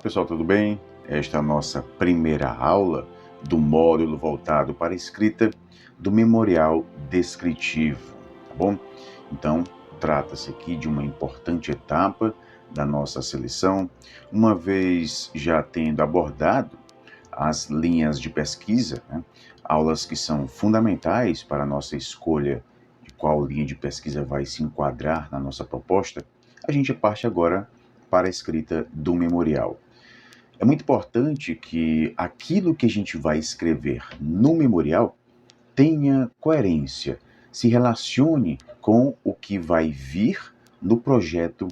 pessoal, tudo bem? Esta é a nossa primeira aula do módulo voltado para a escrita do memorial descritivo, tá bom? Então, trata-se aqui de uma importante etapa da nossa seleção, uma vez já tendo abordado as linhas de pesquisa, né? Aulas que são fundamentais para a nossa escolha de qual linha de pesquisa vai se enquadrar na nossa proposta. A gente parte agora para a escrita do memorial. É muito importante que aquilo que a gente vai escrever no memorial tenha coerência, se relacione com o que vai vir no projeto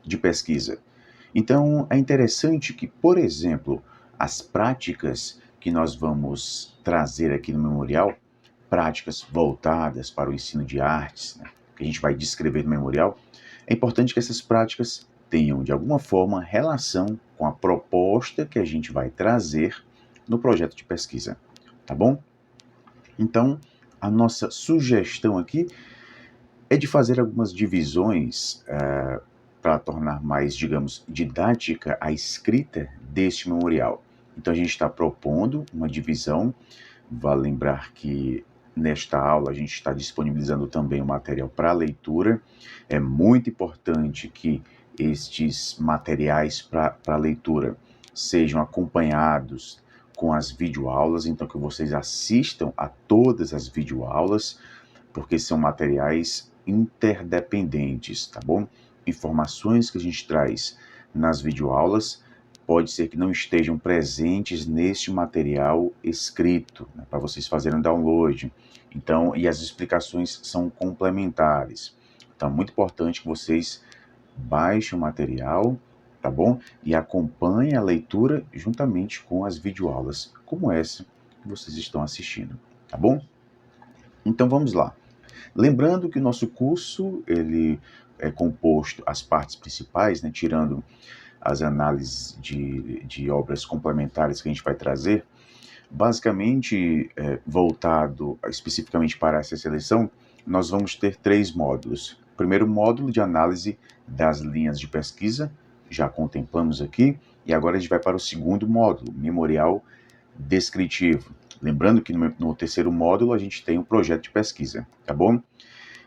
de pesquisa. Então, é interessante que, por exemplo, as práticas que nós vamos trazer aqui no memorial, práticas voltadas para o ensino de artes, né, que a gente vai descrever no memorial, é importante que essas práticas tenham, de alguma forma, relação com a proposta que a gente vai trazer no projeto de pesquisa, tá bom? Então, a nossa sugestão aqui é de fazer algumas divisões para tornar mais, digamos, didática a escrita deste memorial. Então, a gente está propondo uma divisão. Vale lembrar que nesta aula a gente está disponibilizando também o material para leitura. É muito importante que estes materiais para leitura sejam acompanhados com as videoaulas, então que vocês assistam a todas as videoaulas, porque são materiais interdependentes, tá bom? Informações que a gente traz nas videoaulas pode ser que não estejam presentes neste material escrito, né, para vocês fazerem download. Então, e as explicações são complementares. Então, é muito importante que vocês baixem o material, tá bom? E acompanhem a leitura juntamente com as videoaulas, como essa que vocês estão assistindo, tá bom? Então, vamos lá. Lembrando que o nosso curso, ele é composto, as partes principais, né, tirando as análises de obras complementares que a gente vai trazer, basicamente voltado especificamente para essa seleção, nós vamos ter 3 módulos. O primeiro módulo de análise das linhas de pesquisa, já contemplamos aqui, e agora a gente vai para o segundo módulo, memorial descritivo. Lembrando que no terceiro módulo a gente tem um projeto de pesquisa, tá bom?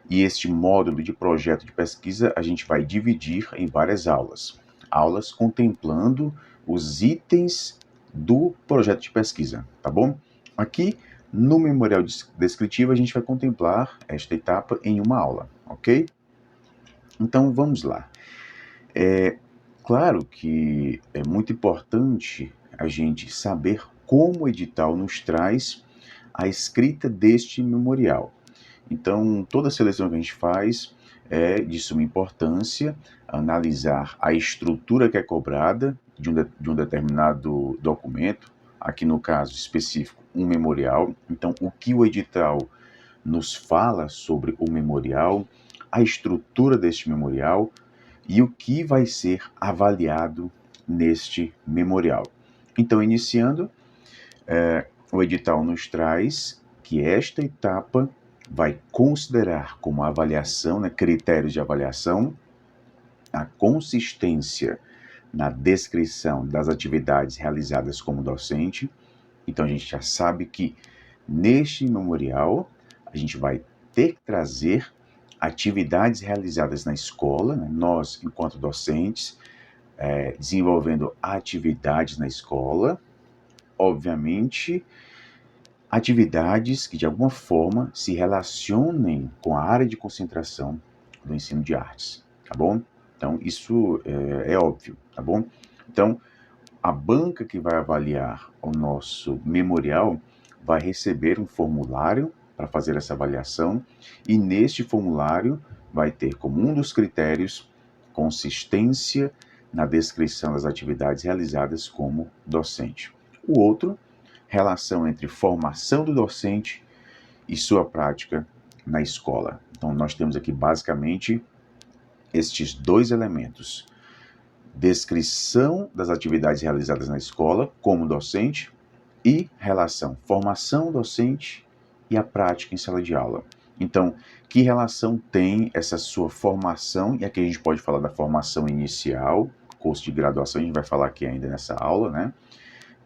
E este módulo de projeto de pesquisa a gente vai dividir em várias aulas. Aulas contemplando os itens do projeto de pesquisa, tá bom? Aqui no memorial descritivo a gente vai contemplar esta etapa em uma aula, ok? Então vamos lá. Claro que é muito importante a gente saber como o edital nos traz a escrita deste memorial. Então, toda seleção que a gente faz é de suma importância analisar a estrutura que é cobrada de um determinado documento, aqui no caso específico, um memorial. Então, o que o edital nos fala sobre o memorial, a estrutura deste memorial e o que vai ser avaliado neste memorial. Então, iniciando, o edital nos traz que esta etapa vai considerar como avaliação, né, critérios de avaliação, a consistência na descrição das atividades realizadas como docente. Então a gente já sabe que neste memorial a gente vai ter que trazer atividades realizadas na escola, né, nós enquanto docentes, desenvolvendo atividades na escola, obviamente atividades que de alguma forma se relacionem com a área de concentração do ensino de artes, tá bom? Então isso é óbvio, tá bom? Então a banca que vai avaliar o nosso memorial vai receber um formulário para fazer essa avaliação e neste formulário vai ter como um dos critérios consistência na descrição das atividades realizadas como docente. O outro, relação entre formação do docente e sua prática na escola. Então, nós temos aqui basicamente estes 2 elementos: descrição das atividades realizadas na escola como docente e relação formação docente e a prática em sala de aula. Então, que relação tem essa sua formação? E aqui a gente pode falar da formação inicial, curso de graduação, a gente vai falar aqui ainda nessa aula, né?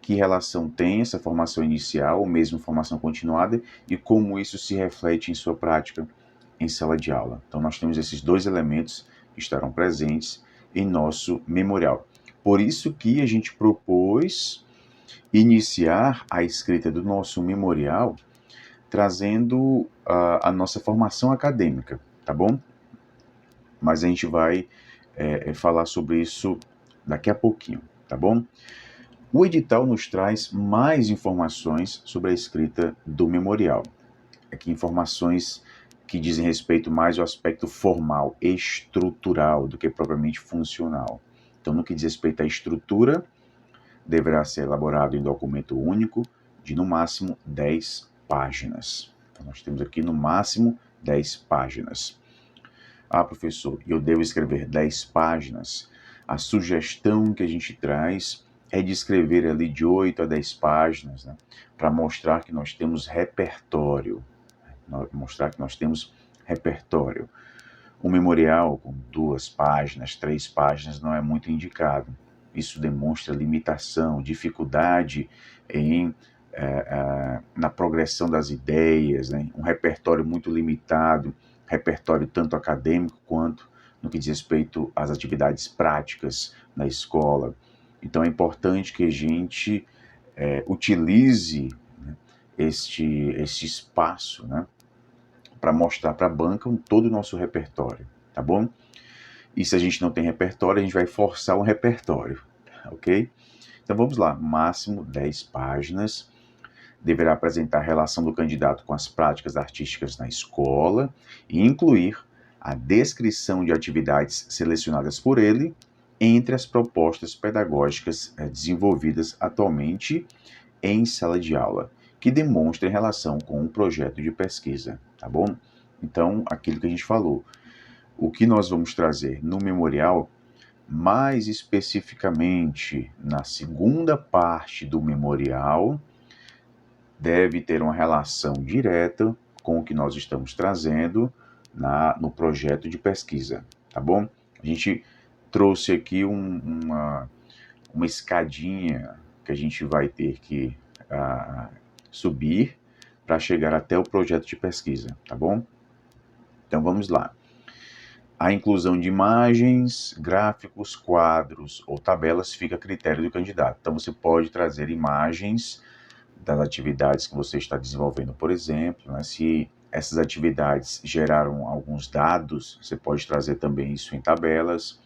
Que relação tem essa formação inicial, ou mesmo formação continuada, e como isso se reflete em sua prática em sala de aula. Então, nós temos esses dois elementos que estarão presentes em nosso memorial. Por isso que a gente propôs iniciar a escrita do nosso memorial trazendo a nossa formação acadêmica, tá bom? Mas a gente vai falar sobre isso daqui a pouquinho, tá bom? O edital nos traz mais informações sobre a escrita do memorial. Aqui informações que dizem respeito mais ao aspecto formal, estrutural, do que propriamente funcional. Então, no que diz respeito à estrutura, deverá ser elaborado em documento único de no máximo 10 páginas. Então, nós temos aqui no máximo 10 páginas. Ah, professor, eu devo escrever 10 páginas? A sugestão que a gente traz é de escrever ali de 8 a 10 páginas, né, para mostrar que nós temos repertório. Um memorial com 2 páginas, 3 páginas não é muito indicado. Isso demonstra limitação, dificuldade na progressão das ideias, né? Um repertório muito limitado, repertório tanto acadêmico quanto no que diz respeito às atividades práticas na escola. Então é importante que a gente utilize, né, este espaço, né, para mostrar para a banca todo o nosso repertório, tá bom? E se a gente não tem repertório, a gente vai forçar um repertório, ok? Então vamos lá, máximo 10 páginas. Deverá apresentar a relação do candidato com as práticas artísticas na escola e incluir a descrição de atividades selecionadas por ele entre as propostas pedagógicas desenvolvidas atualmente em sala de aula, que demonstrem relação com um projeto de pesquisa, tá bom? Então, aquilo que a gente falou, o que nós vamos trazer no memorial, mais especificamente na segunda parte do memorial, deve ter uma relação direta com o que nós estamos trazendo no projeto de pesquisa, tá bom? A gente trouxe aqui uma escadinha que a gente vai ter que subir para chegar até o projeto de pesquisa, tá bom? Então vamos lá. A inclusão de imagens, gráficos, quadros ou tabelas fica a critério do candidato. Então você pode trazer imagens das atividades que você está desenvolvendo, por exemplo, né? Se essas atividades geraram alguns dados, você pode trazer também isso em tabelas.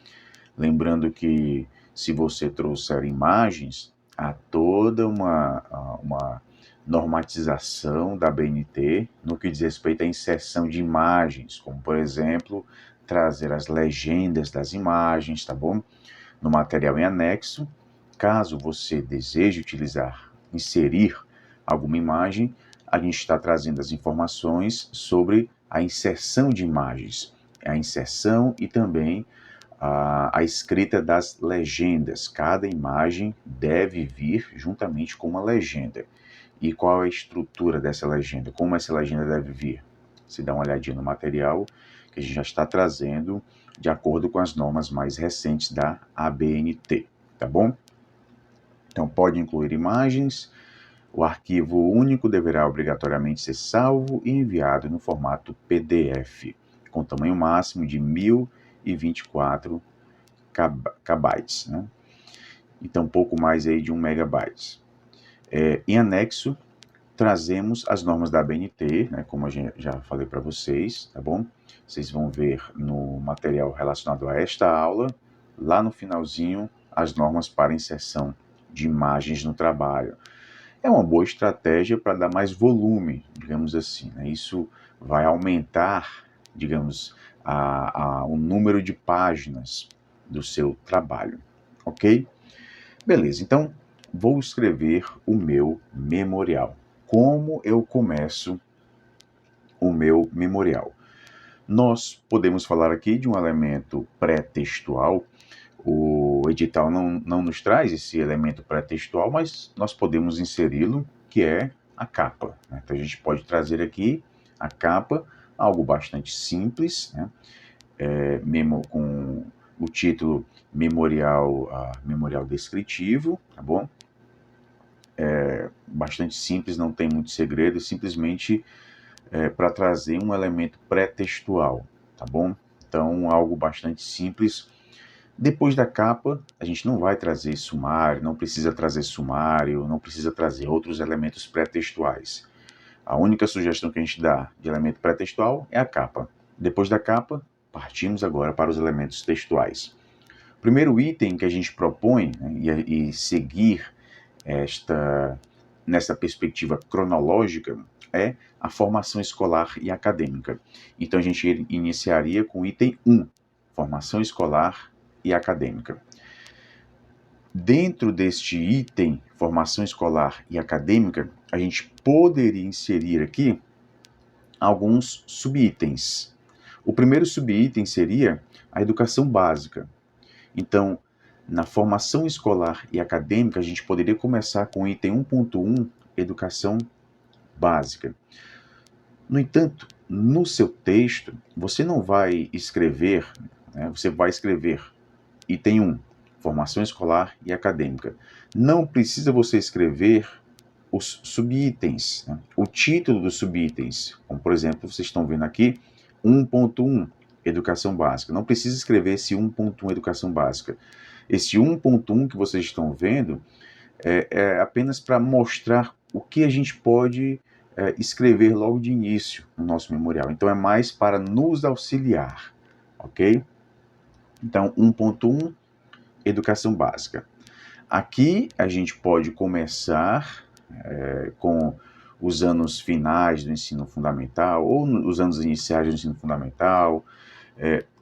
Lembrando que se você trouxer imagens, há toda uma normatização da BNT no que diz respeito à inserção de imagens, como, por exemplo, trazer as legendas das imagens, tá bom? No material em anexo, caso você deseje inserir alguma imagem, a gente está trazendo as informações sobre a inserção de imagens, a inserção e também a escrita das legendas. Cada imagem deve vir juntamente com uma legenda. E qual é a estrutura dessa legenda? Como essa legenda deve vir? Se dá uma olhadinha no material que a gente já está trazendo de acordo com as normas mais recentes da ABNT, tá bom? Então pode incluir imagens. O arquivo único deverá obrigatoriamente ser salvo e enviado no formato PDF, com tamanho máximo de 1024 kbytes, né? Então, um pouco mais aí de 1 megabyte. Em anexo, trazemos as normas da ABNT, né, como já falei para vocês, tá bom? Vocês vão ver no material relacionado a esta aula, lá no finalzinho, as normas para inserção de imagens no trabalho. É uma boa estratégia para dar mais volume, digamos assim, né? Isso vai aumentar, digamos, o número de páginas do seu trabalho, ok? Beleza, então vou escrever o meu memorial. Como eu começo o meu memorial? Nós podemos falar aqui de um elemento pré-textual. O edital não nos traz esse elemento pré-textual, mas nós podemos inseri-lo, que é a capa, né? Então a gente pode trazer aqui a capa, algo bastante simples, né? Mesmo com o título memorial descritivo, tá bom? Bastante simples, não tem muito segredo, simplesmente para trazer um elemento pré-textual, tá bom? Então, algo bastante simples. Depois da capa, a gente não vai trazer sumário, não precisa trazer sumário, não precisa trazer outros elementos pré-textuais. A única sugestão que a gente dá de elemento pré-textual é a capa. Depois da capa, partimos agora para os elementos textuais. O primeiro item que a gente propõe, né, e seguir nessa perspectiva cronológica, é a formação escolar e acadêmica. Então a gente iniciaria com o item 1, formação escolar e acadêmica. Dentro deste item, formação escolar e acadêmica, a gente poderia inserir aqui alguns subitens. O primeiro subitem seria a educação básica. Então, na formação escolar e acadêmica, a gente poderia começar com o item 1.1, educação básica. No entanto, no seu texto, você não vai escrever, né, você vai escrever item 1, formação escolar e acadêmica. Não precisa você escrever os subitens, né, o título dos subitens, como por exemplo, vocês estão vendo aqui, 1.1, educação básica. Não precisa escrever esse 1.1, educação básica. Esse 1.1 que vocês estão vendo é apenas para mostrar o que a gente pode escrever logo de início no nosso memorial. Então é mais para nos auxiliar, ok? Então 1.1, educação básica. Aqui a gente pode começar com os anos finais do ensino fundamental ou os anos iniciais do ensino fundamental.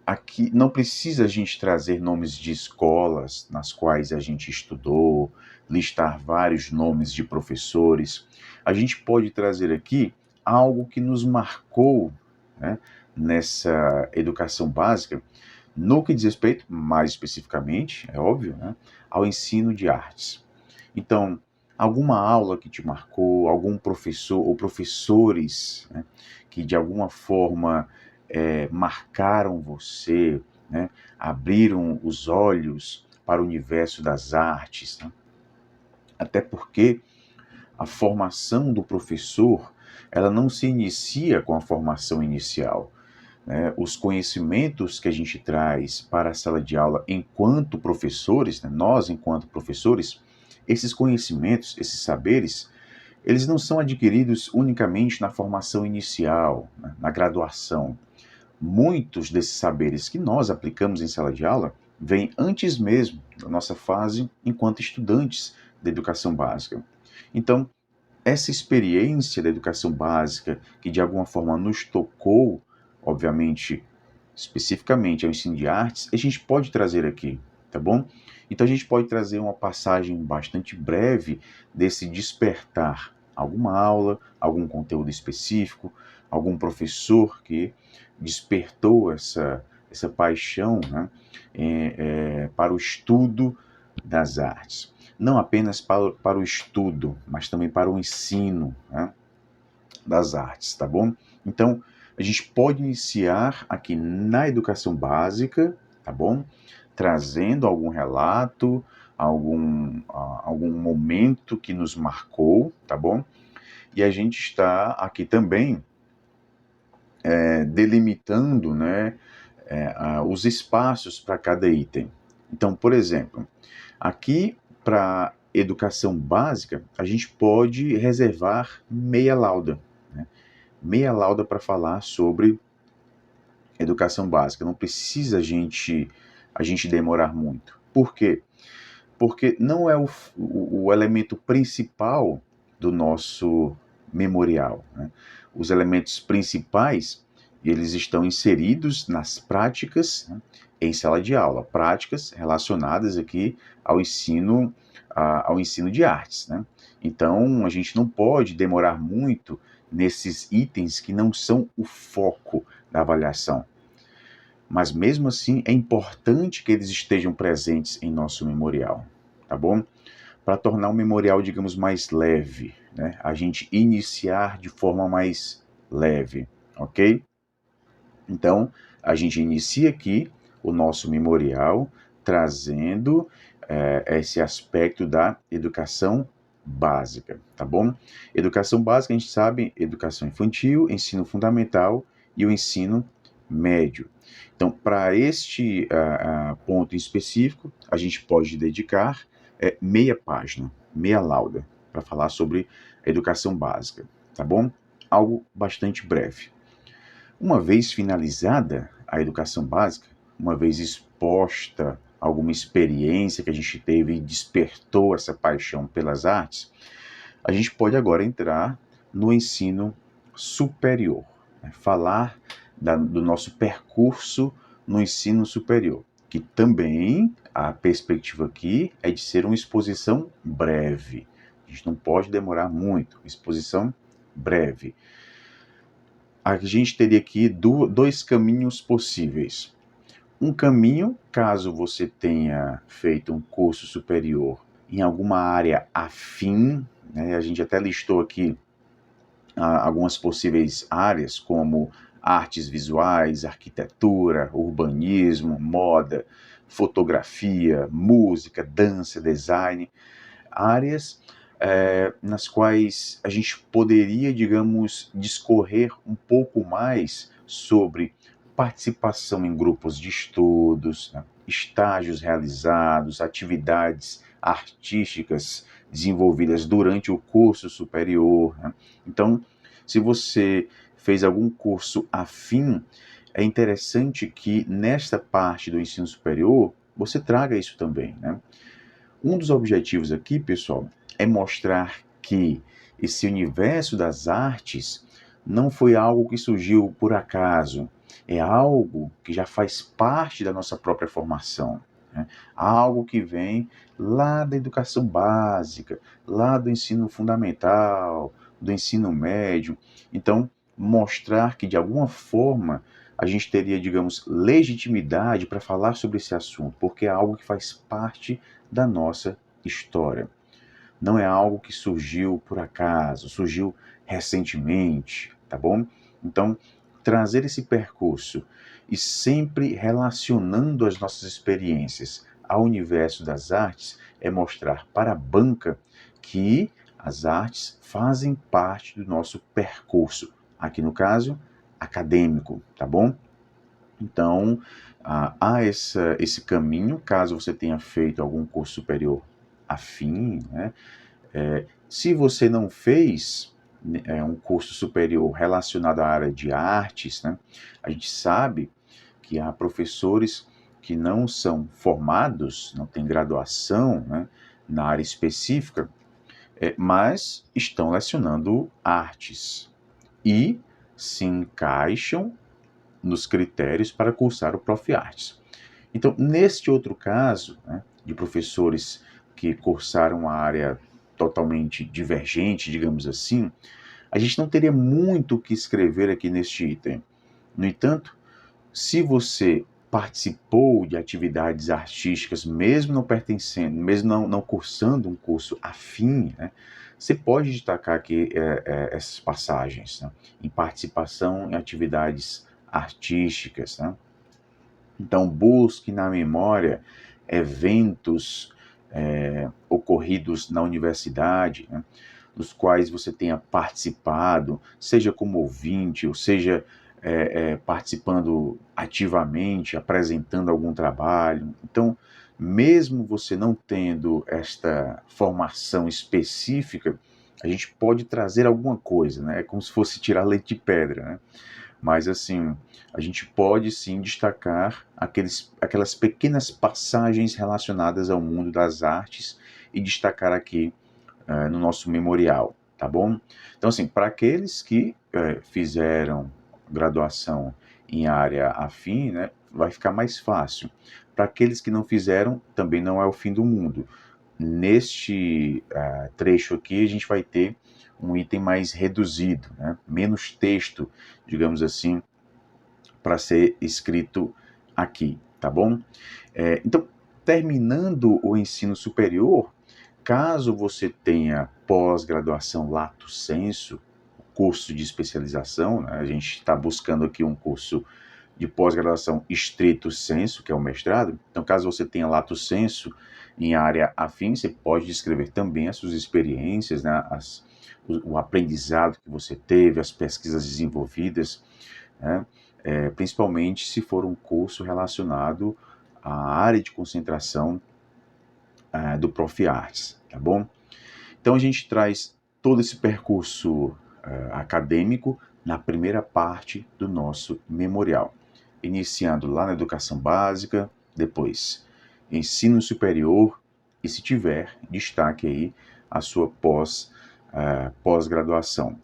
Aqui não precisa a gente trazer nomes de escolas nas quais a gente estudou, listar vários nomes de professores. A gente pode trazer aqui algo que nos marcou, né, nessa educação básica, no que diz respeito, mais especificamente, é óbvio, né, ao ensino de artes. Então, alguma aula que te marcou, algum professor ou professores, né, que de alguma forma marcaram você, né, abriram os olhos para o universo das artes, né? Até porque a formação do professor, ela não se inicia com a formação inicial. Os conhecimentos que a gente traz para a sala de aula enquanto professores, né, nós enquanto professores, esses conhecimentos, esses saberes, eles não são adquiridos unicamente na formação inicial, né, na graduação. Muitos desses saberes que nós aplicamos em sala de aula vêm antes mesmo da nossa fase enquanto estudantes da educação básica. Então, essa experiência da educação básica, que de alguma forma nos tocou, obviamente, especificamente ao ensino de artes, a gente pode trazer aqui, tá bom? Então a gente pode trazer uma passagem bastante breve desse despertar, alguma aula, algum conteúdo específico, algum professor que despertou essa paixão, né, para o estudo das artes. Não apenas para o estudo, mas também para o ensino, né, das artes, tá bom? Então, a gente pode iniciar aqui na educação básica, tá bom? Trazendo algum relato, algum momento que nos marcou, tá bom? E a gente está aqui também delimitando, né, os espaços para cada item. Então, por exemplo, aqui para educação básica, a gente pode reservar meia lauda, né? Meia lauda para falar sobre educação básica. Não precisa a gente demorar muito. Por quê? Porque não é o elemento principal do nosso memorial, né? Os elementos principais, eles estão inseridos nas práticas, né, em sala de aula, práticas relacionadas aqui ao ensino de artes, né? Então, a gente não pode demorar muito nesses itens que não são o foco da avaliação. Mas mesmo assim, é importante que eles estejam presentes em nosso memorial, tá bom? Para tornar o memorial, digamos, mais leve, né? A gente iniciar de forma mais leve, ok? Então, a gente inicia aqui o nosso memorial, trazendo esse aspecto da educação básica, tá bom? Educação básica, a gente sabe, educação infantil, ensino fundamental e o ensino médio. Então, para este ponto em específico, a gente pode dedicar meia página, meia lauda, para falar sobre a educação básica, tá bom? Algo bastante breve. Uma vez finalizada a educação básica, uma vez exposta alguma experiência que a gente teve e despertou essa paixão pelas artes, a gente pode agora entrar no ensino superior, né? Falar do nosso percurso no ensino superior, que também a perspectiva aqui é de ser uma exposição breve. A gente não pode demorar muito, exposição breve. A gente teria aqui dois caminhos possíveis. Um caminho, caso você tenha feito um curso superior em alguma área afim, né, a gente até listou aqui algumas possíveis áreas, como artes visuais, arquitetura, urbanismo, moda, fotografia, música, dança, design, áreas nas quais a gente poderia, digamos, discorrer um pouco mais sobre participação em grupos de estudos, né, estágios realizados, atividades artísticas desenvolvidas durante o curso superior, né? Então, se você fez algum curso afim, é interessante que nesta parte do ensino superior você traga isso também, né? Um dos objetivos aqui, pessoal, é mostrar que esse universo das artes não foi algo que surgiu por acaso, é algo que já faz parte da nossa própria formação, né? Algo que vem lá da educação básica, lá do ensino fundamental, do ensino médio. Então, mostrar que de alguma forma a gente teria, digamos, legitimidade para falar sobre esse assunto, porque é algo que faz parte da nossa história. Não é algo que surgiu por acaso, surgiu recentemente, tá bom? Então, trazer esse percurso e sempre relacionando as nossas experiências ao universo das artes é mostrar para a banca que as artes fazem parte do nosso percurso, aqui no caso, acadêmico, tá bom? Então, há esse caminho, caso você tenha feito algum curso superior afim, né? Se você não fez um curso superior relacionado à área de artes, né? A gente sabe que há professores que não são formados, não têm graduação, né, na área específica, mas estão lecionando artes e se encaixam nos critérios para cursar o Prof. Artes. Então, neste outro caso, né, de professores que cursaram a área totalmente divergente, digamos assim, a gente não teria muito o que escrever aqui neste item. No entanto, se você participou de atividades artísticas, mesmo não pertencendo, mesmo não cursando um curso afim, né, você pode destacar aqui essas passagens, né, em participação em atividades artísticas, né? Então, busque na memória eventos ocorridos na universidade, né, dos quais você tenha participado, seja como ouvinte, ou seja participando ativamente, apresentando algum trabalho. Então, mesmo você não tendo esta formação específica, a gente pode trazer alguma coisa, né? É como se fosse tirar leite de pedra, né? Mas, assim, a gente pode, sim, destacar aquelas pequenas passagens relacionadas ao mundo das artes e destacar aqui no nosso memorial, tá bom? Então, assim, para aqueles que fizeram graduação em área afim, né, vai ficar mais fácil. Para aqueles que não fizeram, também não é o fim do mundo. Neste trecho aqui, a gente vai ter um item mais reduzido, né, menos texto, digamos assim, para ser escrito aqui, tá bom? Então, terminando o ensino superior, caso você tenha pós-graduação lato sensu, curso de especialização, né, a gente está buscando aqui um curso de pós-graduação estrito sensu, que é o mestrado. Então, caso você tenha lato sensu em área afim, você pode descrever também as suas experiências, né, o aprendizado que você teve, as pesquisas desenvolvidas, né, principalmente se for um curso relacionado à área de concentração do Prof. Artes, tá bom? Então a gente traz todo esse percurso acadêmico na primeira parte do nosso memorial, iniciando lá na educação básica, depois ensino superior e, se tiver, destaque aí a sua pós-graduação.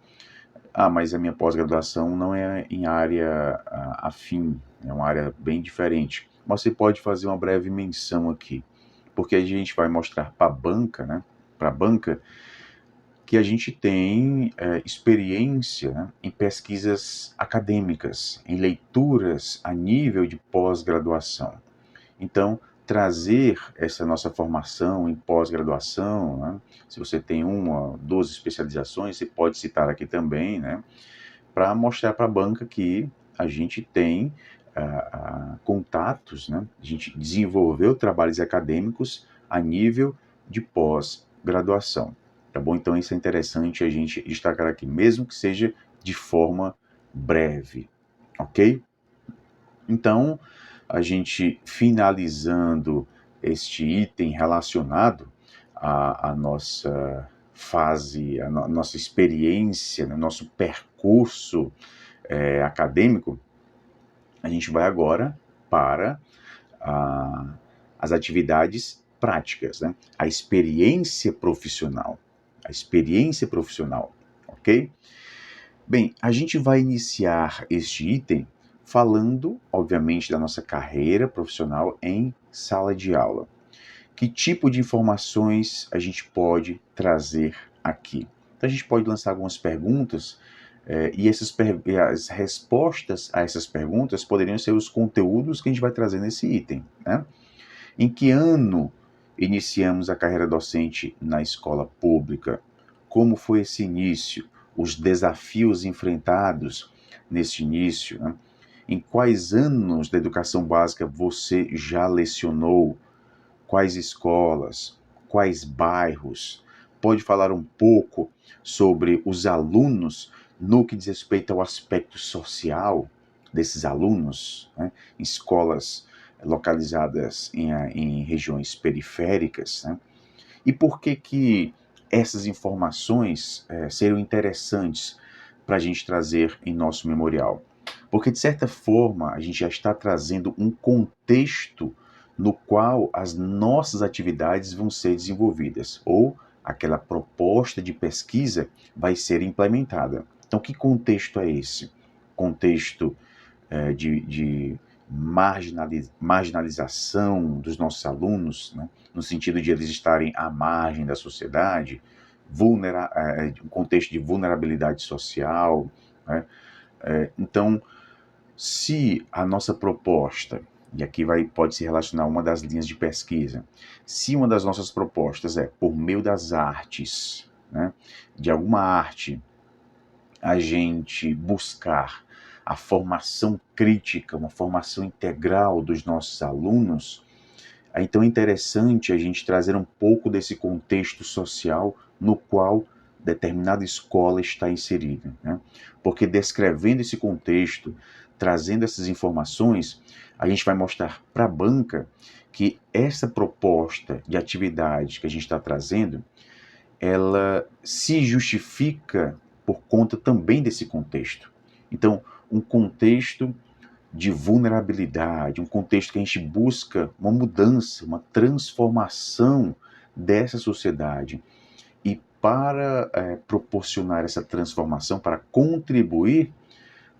Mas a minha pós-graduação não é em área afim, é uma área bem diferente. Mas você pode fazer uma breve menção aqui, porque a gente vai mostrar para a banca, né, que a gente tem experiência, né, em pesquisas acadêmicas, em leituras a nível de pós-graduação. Então, trazer essa nossa formação em pós-graduação, né, se você tem 1, 2 especializações, você pode citar aqui também, né, para mostrar para a banca que a gente tem contatos, né, a gente desenvolveu trabalhos acadêmicos a nível de pós-graduação. Tá bom? Então isso é interessante a gente destacar aqui, mesmo que seja de forma breve, ok? Então, a gente finalizando este item relacionado à nossa fase, à nossa experiência, no nosso percurso acadêmico, a gente vai agora para as atividades práticas, né? A experiência profissional. A experiência profissional, ok? Bem, a gente vai iniciar este item falando, obviamente, da nossa carreira profissional em sala de aula. Que tipo de informações a gente pode trazer aqui? Então, a gente pode lançar algumas perguntas e as respostas a essas perguntas poderiam ser os conteúdos que a gente vai trazer nesse item, né? Em que ano iniciamos a carreira docente na escola pública? Como foi esse início? Os desafios enfrentados nesse início, né? Em quais anos da educação básica você já lecionou? Quais escolas? Quais bairros? Pode falar um pouco sobre os alunos no que diz respeito ao aspecto social desses alunos, né? Escolas localizadas em regiões periféricas, né? E por que essas informações seriam interessantes para a gente trazer em nosso memorial? Porque, de certa forma, a gente já está trazendo um contexto no qual as nossas atividades vão ser desenvolvidas, ou aquela proposta de pesquisa vai ser implementada. Então, que contexto é esse? Contexto de marginalização dos nossos alunos, né? No sentido de eles estarem à margem da sociedade, um contexto de vulnerabilidade social, né? Então, se a nossa proposta, e aqui pode se relacionar uma das linhas de pesquisa, se uma das nossas propostas é por meio das artes, né, de alguma arte, a gente buscar a formação crítica, uma formação integral dos nossos alunos, então é interessante a gente trazer um pouco desse contexto social no qual determinada escola está inserida, né? Porque descrevendo esse contexto, trazendo essas informações, a gente vai mostrar para a banca que essa proposta de atividade que a gente está trazendo, ela se justifica por conta também desse contexto. Então, um contexto de vulnerabilidade, um contexto que a gente busca uma mudança, uma transformação dessa sociedade. E para proporcionar essa transformação, para contribuir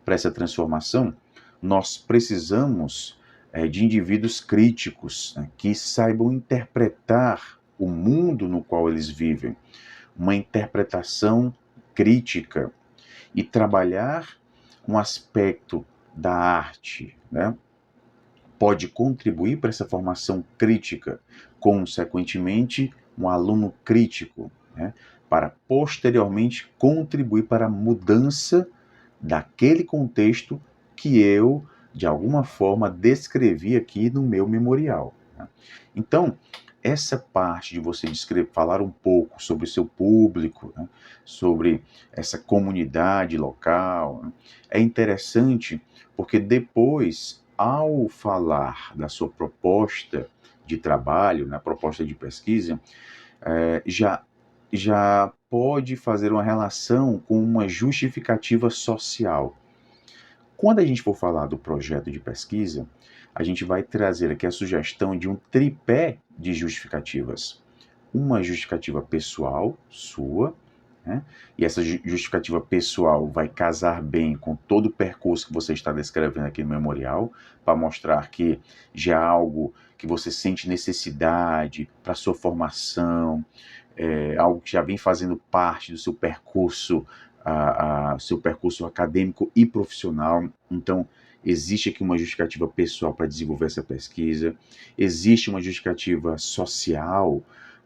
para essa transformação, nós precisamos de indivíduos críticos, né, que saibam interpretar o mundo no qual eles vivem, uma interpretação crítica e trabalhar um aspecto da arte, né? Pode contribuir para essa formação crítica, consequentemente, um aluno crítico, né? Para posteriormente contribuir para a mudança daquele contexto que eu de alguma forma, descrever aqui no meu memorial, né? Então, essa parte de você falar um pouco sobre o seu público, né, sobre essa comunidade local, né, é interessante porque depois, ao falar da sua proposta de trabalho, na proposta de pesquisa, já pode fazer uma relação com uma justificativa social. Quando a gente for falar do projeto de pesquisa, a gente vai trazer aqui a sugestão de um tripé de justificativas. Uma justificativa pessoal, sua, né? E essa justificativa pessoal vai casar bem com todo o percurso que você está descrevendo aqui no memorial, para mostrar que já é algo que você sente necessidade para sua formação, algo que já vem fazendo parte do seu percurso, seu percurso acadêmico e profissional. Então, existe aqui uma justificativa pessoal para desenvolver essa pesquisa, existe uma justificativa social,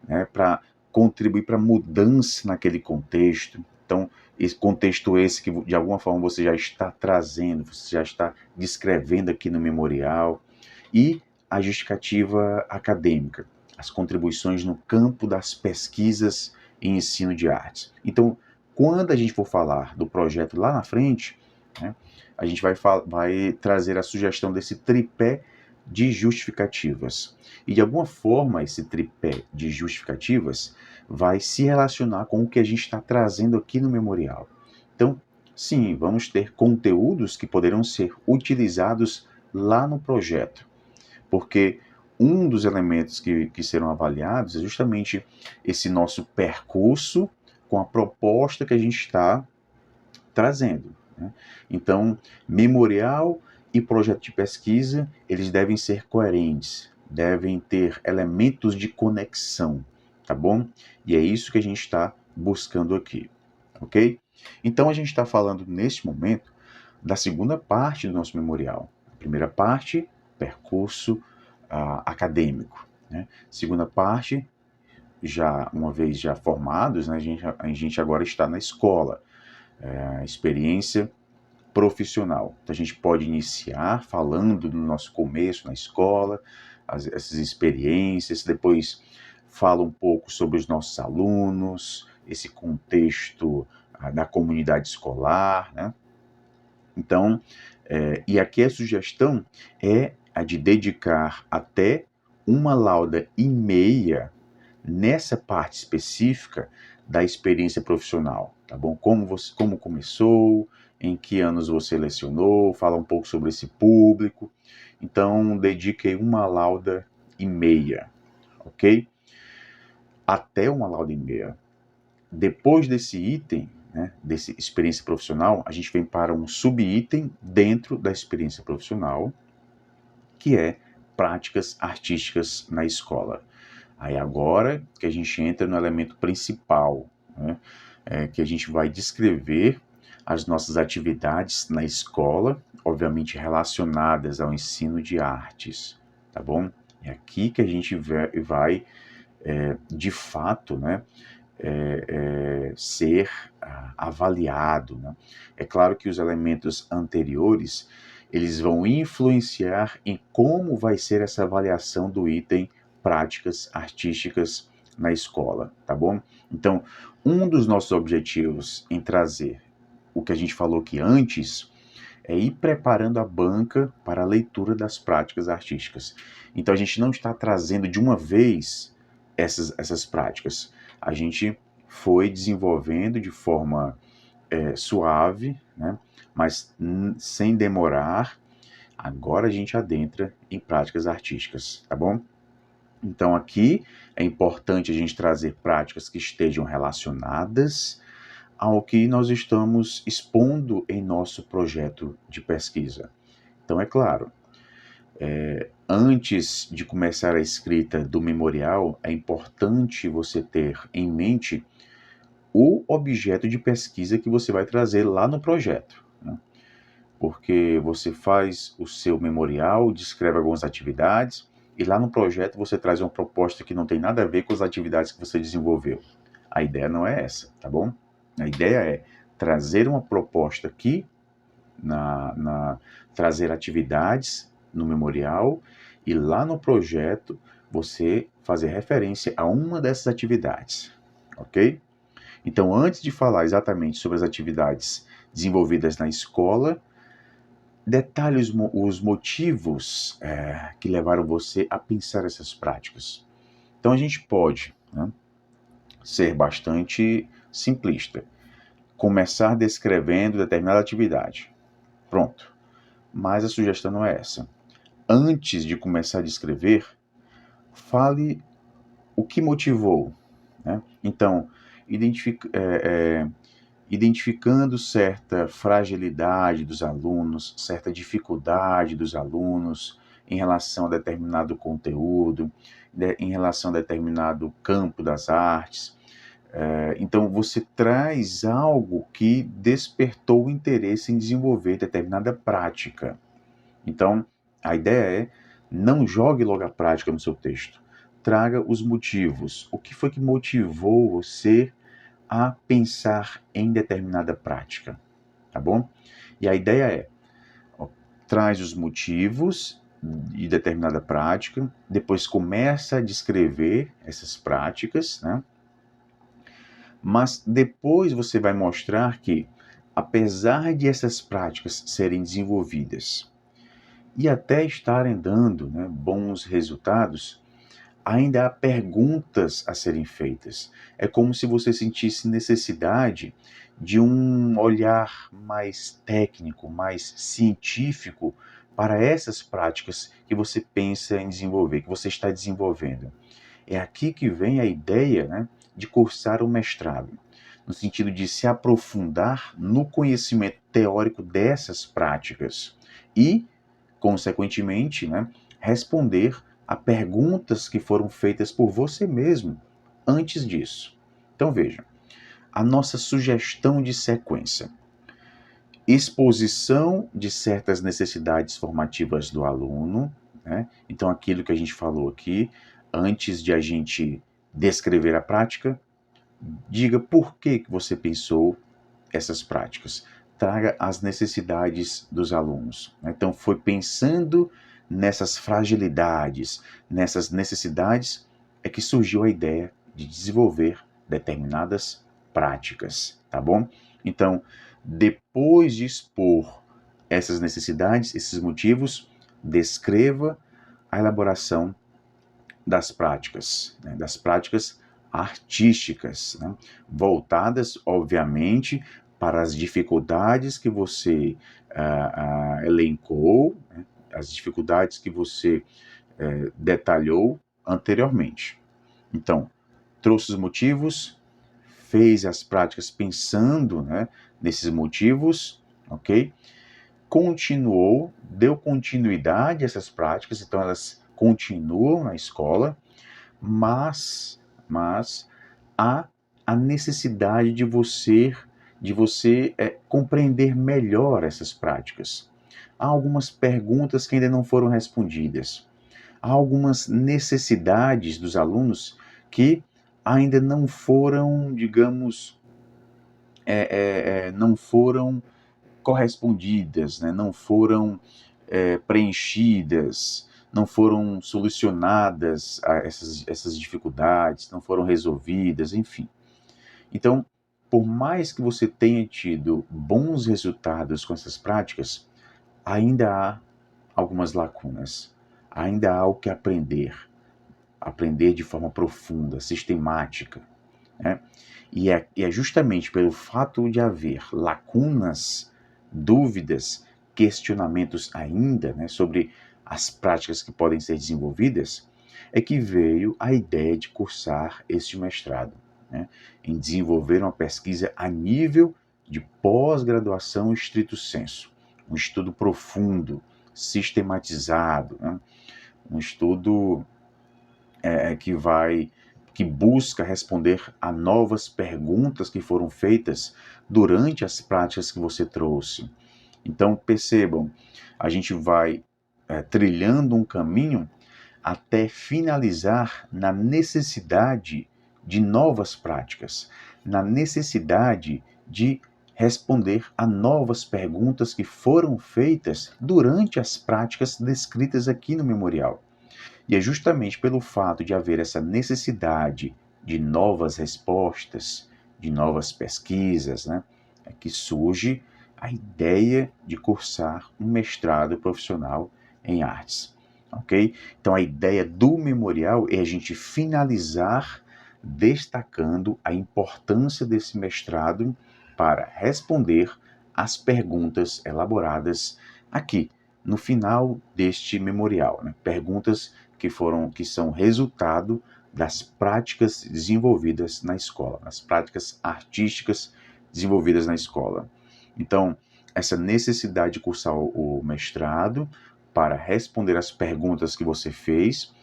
né, para contribuir para a mudança naquele contexto. Então, esse contexto esse que de alguma forma você já está trazendo, você já está descrevendo aqui no memorial, e a justificativa acadêmica, as contribuições no campo das pesquisas em ensino de artes. Então, quando a gente for falar do projeto lá na frente, né, a gente vai trazer a sugestão desse tripé de justificativas. E de alguma forma, esse tripé de justificativas vai se relacionar com o que a gente está trazendo aqui no memorial. Então, sim, vamos ter conteúdos que poderão ser utilizados lá no projeto, porque um dos elementos que serão avaliados é justamente esse nosso percurso com a proposta que a gente está trazendo, né? Então, memorial e projeto de pesquisa, eles devem ser coerentes, devem ter elementos de conexão, tá bom? E é isso que a gente está buscando aqui, ok? Então, a gente está falando neste momento da segunda parte do nosso memorial. A primeira parte, percurso acadêmico, né? Segunda parte, já uma vez já formados, né, a gente agora está na escola, experiência profissional. Então, a gente pode iniciar falando do nosso começo na escola, essas experiências, depois fala um pouco sobre os nossos alunos, esse contexto da comunidade escolar, né? Então, e aqui a sugestão é a de dedicar até uma lauda e meia nessa parte específica da experiência profissional, tá bom? Como começou, em que anos você lecionou, fala um pouco sobre esse público. Então, dediquei uma lauda e meia, ok? Até uma lauda e meia. Depois desse item, né, dessa experiência profissional, a gente vem para um subitem dentro da experiência profissional, que é práticas artísticas na escola. Aí agora que a gente entra no elemento principal, né, que a gente vai descrever as nossas atividades na escola, obviamente relacionadas ao ensino de artes, tá bom? É aqui que a gente vai de fato, né, ser avaliado, né? É claro que os elementos anteriores, eles vão influenciar em como vai ser essa avaliação do item práticas artísticas na escola, tá bom? Então, um dos nossos objetivos em trazer o que a gente falou aqui antes é ir preparando a banca para a leitura das práticas artísticas. Então, a gente não está trazendo de uma vez essas práticas. A gente foi desenvolvendo de forma suave, né? Mas sem demorar. Agora a gente adentra em práticas artísticas, tá bom? Então aqui é importante a gente trazer práticas que estejam relacionadas ao que nós estamos expondo em nosso projeto de pesquisa. Então, é claro, antes de começar a escrita do memorial, é importante você ter em mente o objeto de pesquisa que você vai trazer lá no projeto, né? Porque você faz o seu memorial, descreve algumas atividades, e lá no projeto você traz uma proposta que não tem nada a ver com as atividades que você desenvolveu. A ideia não é essa, tá bom? A ideia é trazer uma proposta aqui trazer atividades no memorial e lá no projeto você fazer referência a uma dessas atividades, ok? Então, antes de falar exatamente sobre as atividades desenvolvidas na escola, detalhe os motivos que levaram você a pensar essas práticas. Então, a gente pode, né, ser bastante simplista. Começar descrevendo determinada atividade. Pronto. Mas a sugestão não é essa. Antes de começar a descrever, fale o que motivou, né? Então, identificando certa fragilidade dos alunos, certa dificuldade dos alunos em relação a determinado conteúdo, em relação a determinado campo das artes. Então, você traz algo que despertou o interesse em desenvolver determinada prática. Então, a ideia é, não jogue logo a prática no seu texto. Traga os motivos. O que foi que motivou você a pensar em determinada prática, tá bom? E a ideia é, traz os motivos de determinada prática, depois começa a descrever essas práticas, né? Mas depois você vai mostrar que, apesar de essas práticas serem desenvolvidas e até estarem dando, né, bons resultados, ainda há perguntas a serem feitas. É como se você sentisse necessidade de um olhar mais técnico, mais científico para essas práticas que você pensa em desenvolver, que você está desenvolvendo. É aqui que vem a ideia, né, de cursar o mestrado, no sentido de se aprofundar no conhecimento teórico dessas práticas e, consequentemente, né, responder a perguntas que foram feitas por você mesmo antes disso. Então veja, a nossa sugestão de sequência: exposição de certas necessidades formativas do aluno, né? Então aquilo que a gente falou aqui, antes de a gente descrever a prática, diga por que você pensou essas práticas. Traga as necessidades dos alunos. Então, foi pensando nessas fragilidades, nessas necessidades, é que surgiu a ideia de desenvolver determinadas práticas, tá bom? Então, depois de expor essas necessidades, esses motivos, descreva a elaboração das práticas artísticas, né? Voltadas, obviamente, para as dificuldades que você elencou, né? As dificuldades que você detalhou anteriormente. Então, trouxe os motivos, fez as práticas pensando, né, nesses motivos, ok? Continuou, deu continuidade a essas práticas, então elas continuam na escola, mas há a necessidade de você compreender melhor essas práticas. Há algumas perguntas que ainda não foram respondidas. Há algumas necessidades dos alunos que ainda não foram, digamos, não foram correspondidas, né? Não foram preenchidas, não foram solucionadas essas dificuldades, não foram resolvidas, enfim. Então, por mais que você tenha tido bons resultados com essas práticas, ainda há algumas lacunas, ainda há o que aprender de forma profunda, sistemática, né? E é justamente pelo fato de haver lacunas, dúvidas, questionamentos ainda, né, sobre as práticas que podem ser desenvolvidas, é que veio a ideia de cursar este mestrado, né, em desenvolver uma pesquisa a nível de pós-graduação estrito sensu, um estudo profundo, sistematizado, né, um estudo que busca responder a novas perguntas que foram feitas durante as práticas que você trouxe. Então, percebam, a gente vai trilhando um caminho até finalizar na necessidade de novas práticas, na necessidade de responder a novas perguntas que foram feitas durante as práticas descritas aqui no memorial. E é justamente pelo fato de haver essa necessidade de novas respostas, de novas pesquisas, né, é que surge a ideia de cursar um mestrado profissional em artes. Ok? Então a ideia do memorial é a gente finalizar destacando a importância desse mestrado para responder às perguntas elaboradas aqui no final deste memorial, né? Perguntas que são resultado das práticas desenvolvidas na escola, das práticas artísticas desenvolvidas na escola. Então, essa necessidade de cursar o mestrado para responder às perguntas que você fez,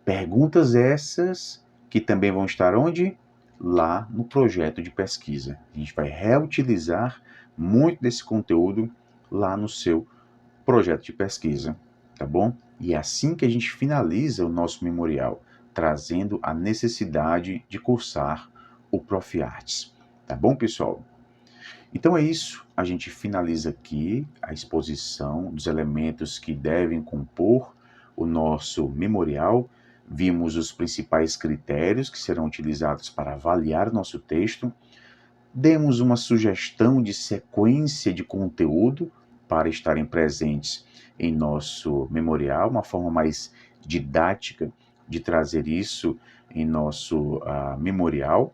perguntas essas que também vão estar onde? Lá no projeto de pesquisa. A gente vai reutilizar muito desse conteúdo lá no seu projeto de pesquisa, tá bom? E é assim que a gente finaliza o nosso memorial, trazendo a necessidade de cursar o Profiartes. Tá bom, pessoal? Então é isso, a gente finaliza aqui a exposição dos elementos que devem compor o nosso memorial. Vimos os principais critérios que serão utilizados para avaliar nosso texto. Demos uma sugestão de sequência de conteúdo para estarem presentes em nosso memorial, uma forma mais didática de trazer isso em nosso memorial.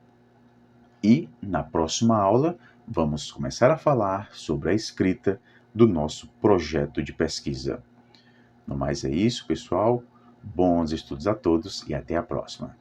E na próxima aula vamos começar a falar sobre a escrita do nosso projeto de pesquisa. No mais é isso, pessoal. Bons estudos a todos e até a próxima.